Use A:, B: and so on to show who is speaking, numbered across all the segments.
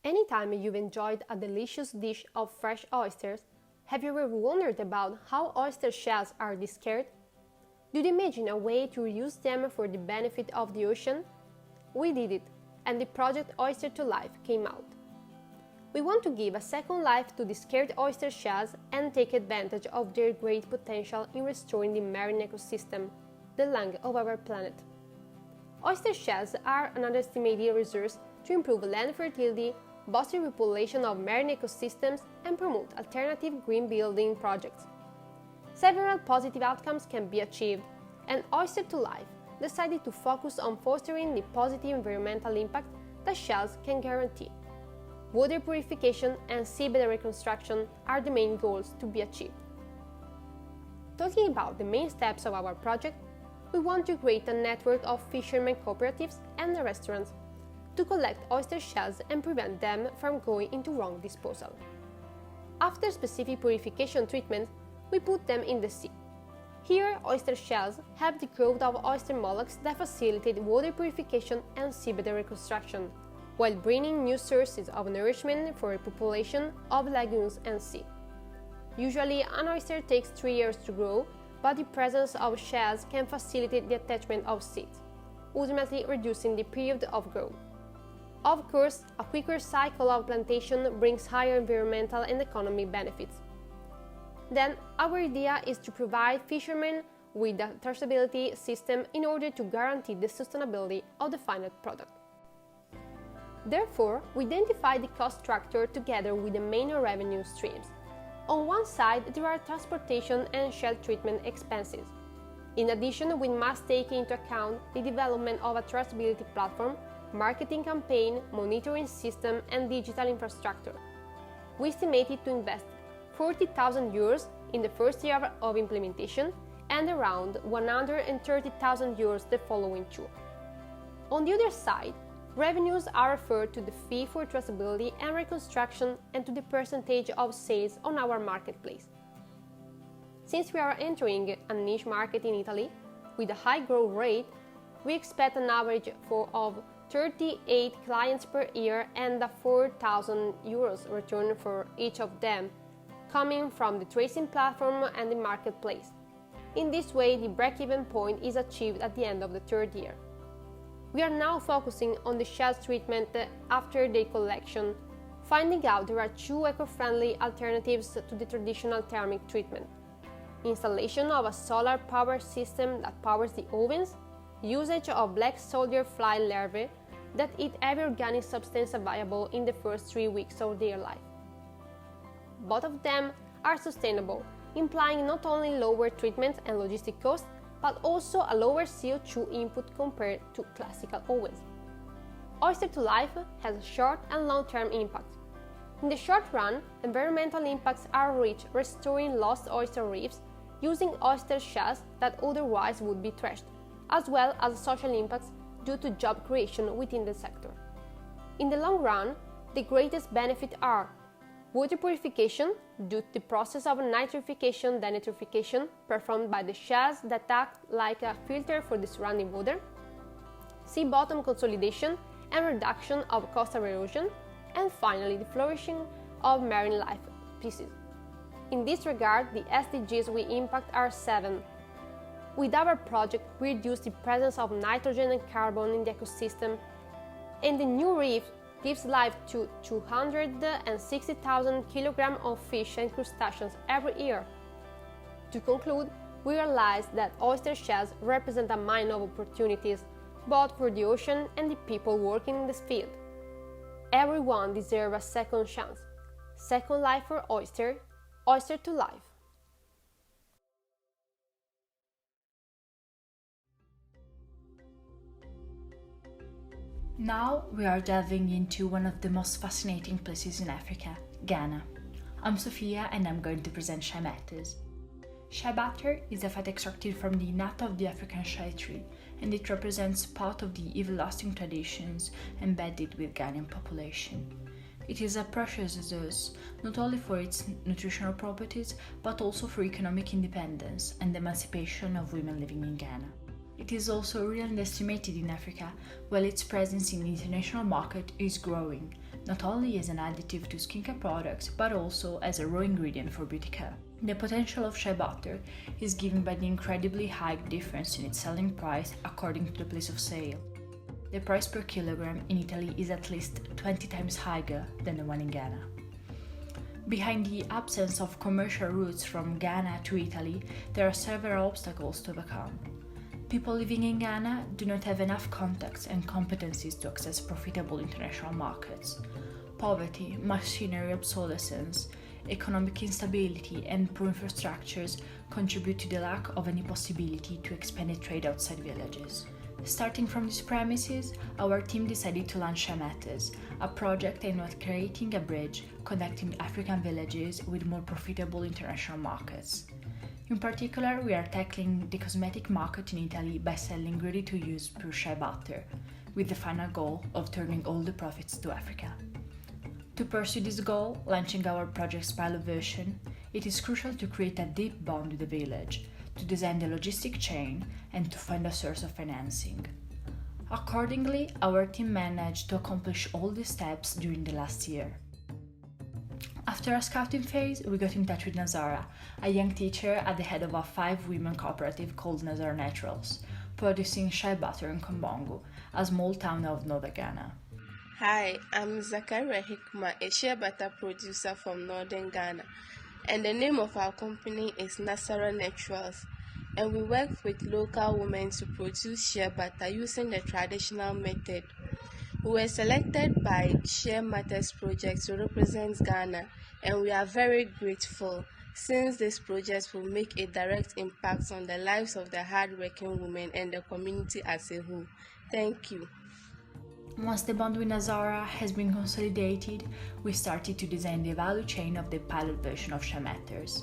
A: Anytime you've enjoyed a delicious dish of fresh oysters, have you ever wondered about how oyster shells are discarded? Did you imagine a way to reuse them for the benefit of the ocean? We did it, and the project Oyster to Life came out. We want to give a second life to discarded oyster shells and take advantage of their great potential in restoring the marine ecosystem, the lung of our planet. Oyster shells are an underestimated resource to improve land fertility, boost the population of marine ecosystems, and promote alternative green building projects. Several positive outcomes can be achieved, and Oyster to Life decided to focus on fostering the positive environmental impact that shells can guarantee. Water purification and seabed reconstruction are the main goals to be achieved. Talking about the main steps of our project, we want to create a network of fishermen cooperatives and restaurants to collect oyster shells and prevent them from going into wrong disposal. After specific purification treatment, we put them in the sea. Here, oyster shells help the growth of oyster mollusks that facilitate water purification and seabed reconstruction, while bringing new sources of nourishment for a population of lagoons and sea. Usually, an oyster takes 3 years to grow, but the presence of shells can facilitate the attachment of seeds, ultimately reducing the period of growth. Of course, a quicker cycle of plantation brings higher environmental and economic benefits. Then, our idea is to provide fishermen with a traceability system in order to guarantee the sustainability of the final product. Therefore, we identify the cost structure together with the main revenue streams. On one side, there are transportation and shell treatment expenses. In addition, we must take into account the development of a traceability platform, marketing campaign, monitoring system, and digital infrastructure. We estimated to invest 40,000 euros in the first year of implementation and around 130,000 euros the following two. On the other side, revenues are referred to the fee for traceability and reconstruction and to the percentage of sales on our marketplace. Since we are entering a niche market in Italy with a high growth rate, we expect an average of 38 clients per year and a 4,000 euros return for each of them, coming from the tracing platform and the marketplace. In this way, the break-even point is achieved at the end of the third year. We are now focusing on the shells treatment after their collection, finding out there are two eco-friendly alternatives to the traditional thermic treatment: installation of a solar power system that powers the ovens, usage of black soldier fly larvae that eat every organic substance available in the first 3 weeks of their life. Both of them are sustainable, implying not only lower treatment and logistic costs, but also a lower CO2 input compared to classical ovens. Oyster to Life has a short and long-term impact. In the short run, environmental impacts are reached restoring lost oyster reefs using oyster shells that otherwise would be trashed, as well as social impacts due to job creation within the sector. In the long run, the greatest benefits are water purification due to the process of nitrification denitrification performed by the shells that act like a filter for the surrounding water, sea bottom consolidation and reduction of coastal erosion, and finally the flourishing of marine life species. In this regard, the SDGs we impact are 7. With our project, we reduce the presence of nitrogen and carbon in the ecosystem, and the new reef gives life to 260,000 kilograms of fish and crustaceans every year. To conclude, we realize that oyster shells represent a mine of opportunities, both for the ocean and the people working in this field. Everyone deserves a second chance. Second life for oyster, oyster to life.
B: Now we are delving into one of the most fascinating places in Africa, Ghana. I'm Sofia and I'm going to present Shae Matters. Shea butter is a fat extracted from the nut of the African shea tree, and it represents part of the everlasting traditions embedded with Ghanaian population. It is a precious resource, not only for its nutritional properties, but also for economic independence and the emancipation of women living in Ghana. It is also really underestimated in Africa, while its presence in the international market is growing, not only as an additive to skincare products, but also as a raw ingredient for beauty care. The potential of shea butter is given by the incredibly high difference in its selling price according to the place of sale. The price per kilogram in Italy is at least 20 times higher than the one in Ghana. Behind the absence of commercial routes from Ghana to Italy, there are several obstacles to overcome. People living in Ghana do not have enough contacts and competencies to access profitable international markets. Poverty, machinery obsolescence, economic instability, and poor infrastructures contribute to the lack of any possibility to expand the trade outside villages. Starting from these premises, our team decided to launch Shae Matters, a project aimed at creating a bridge connecting African villages with more profitable international markets. In particular, we are tackling the cosmetic market in Italy by selling ready-to-use pure shea butter, with the final goal of turning all the profits to Africa. To pursue this goal, launching our project's pilot version, it is crucial to create a deep bond with the village, to design the logistic chain, and to find a source of financing. Accordingly, our team managed to accomplish all these steps during the last year. After a scouting phase, we got in touch with Nazara, a young teacher at the head of a 5-women cooperative called Nazara Naturals, producing shea butter in Kombongo, a small town of northern Ghana.
C: Hi, I'm Zakaria Hikma, a shea butter producer from northern Ghana, and the name of our company is Nazara Naturals, and we work with local women to produce shea butter using the traditional method. We were selected by Shae Matters project to represent Ghana, and we are very grateful since this project will make a direct impact on the lives of the hard-working women and the community as a whole. Thank you.
B: Once the bond with Nazara has been consolidated, we started to design the value chain of the pilot version of Shae Matters.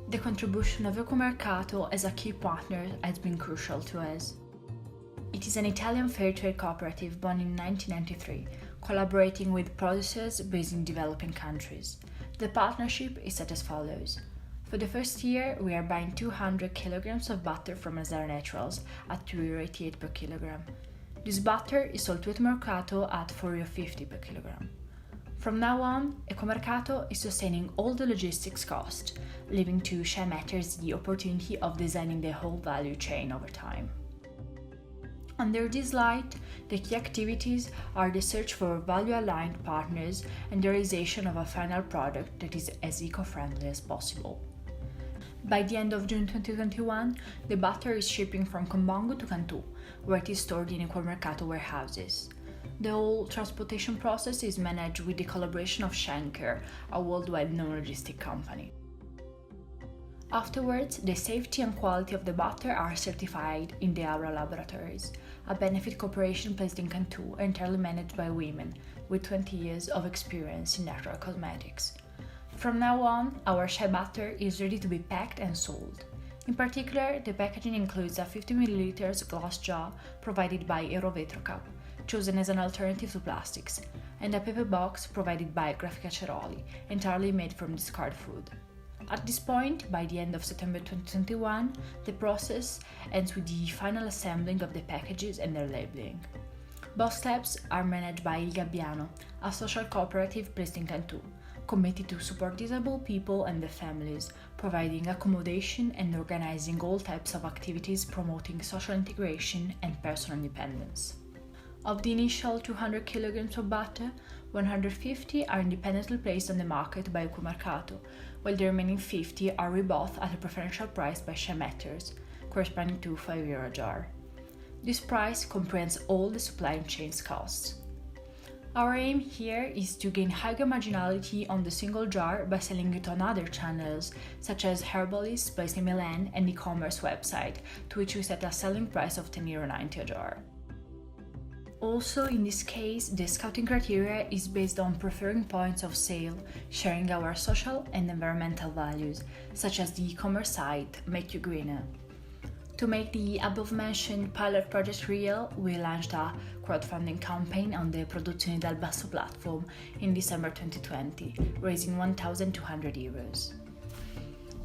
B: The contribution of Equomercato as a key partner has been crucial to us. It is an Italian fair trade cooperative born in 1993, collaborating with producers based in developing countries. The partnership is set as follows. For the first year, we are buying 200 kilograms of butter from Nazara Naturals at €2.88 per kilogram. This butter is sold to Equomercato at €4.50 per kilogram. From now on, Equomercato is sustaining all the logistics costs, leaving to Shae Matters the opportunity of designing the whole value chain over time. Under this light, the key activities are the search for value-aligned partners and the realization of a final product that is as eco-friendly as possible. By the end of June 2021, the butter is shipping from Kombongo to Cantu, where it is stored in Equomercato warehouses. The whole transportation process is managed with the collaboration of Schenker, a worldwide non-logistic company. Afterwards, the safety and quality of the butter are certified in the Aura laboratories, a benefit corporation placed in Cantu entirely managed by women with 20 years of experience in natural cosmetics. From now on, our shea butter is ready to be packed and sold. In particular, the packaging includes a 50 ml glass jar provided by Eurovetro Cup, chosen as an alternative to plastics, and a paper box provided by Grafica Ceroli, entirely made from discarded food. At this point, by the end of September 2021, the process ends with the final assembling of the packages and their labeling. Both steps are managed by Il Gabbiano, a social cooperative based in Cantu, committed to support disabled people and their families, providing accommodation and organizing all types of activities promoting social integration and personal independence. Of the initial 200 kilograms of butter, 150 are independently placed on the market by Equomercato, while the remaining 50 are rebought at a preferential price by Shae Matters, corresponding to €5 a jar. This price comprehends all the supply chain's costs. Our aim here is to gain higher marginality on the single jar by selling it on other channels, such as herbalists based in Milan and e-commerce website, to which we set a selling price of €10.90 a jar. Also, in this case, the scouting criteria is based on preferring points of sale, sharing our social and environmental values, such as the e-commerce site Make You Greener. To make the above-mentioned pilot project real, we launched a crowdfunding campaign on the Produzioni dal Basso platform in December 2020, raising €1,200.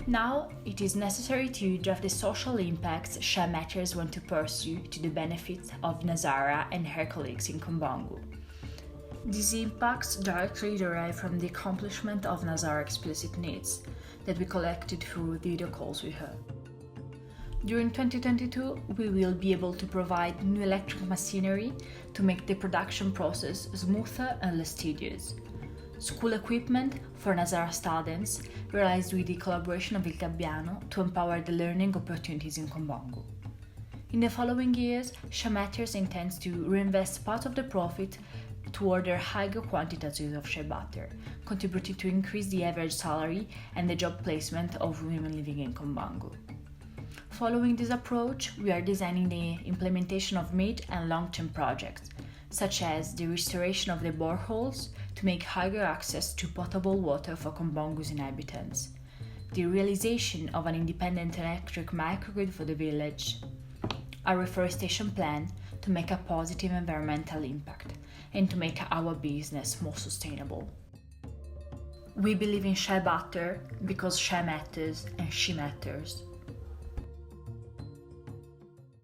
B: Now, it is necessary to draft the social impacts Shea Matters want to pursue to the benefit of Nazara and her colleagues in Kombongo. These impacts directly derive from the accomplishment of Nazara's explicit needs that we collected through video calls with her. During 2022, we will be able to provide new electric machinery to make the production process smoother and less tedious. School equipment for Nazara students realized with the collaboration of Il Gabbiano to empower the learning opportunities in Kombongo. In the following years, Shea Matters intends to reinvest part of the profit to order higher quantities of shea butter, contributing to increase the average salary and the job placement of women living in Kombongo. Following this approach, we are designing the implementation of mid- and long-term projects, such as the restoration of the boreholes to make higher access to potable water for Kombongo's inhabitants, the realization of an independent electric microgrid for the village, a reforestation plan to make a positive environmental impact and to make our business more sustainable. We believe in shea butter because shea matters and she matters.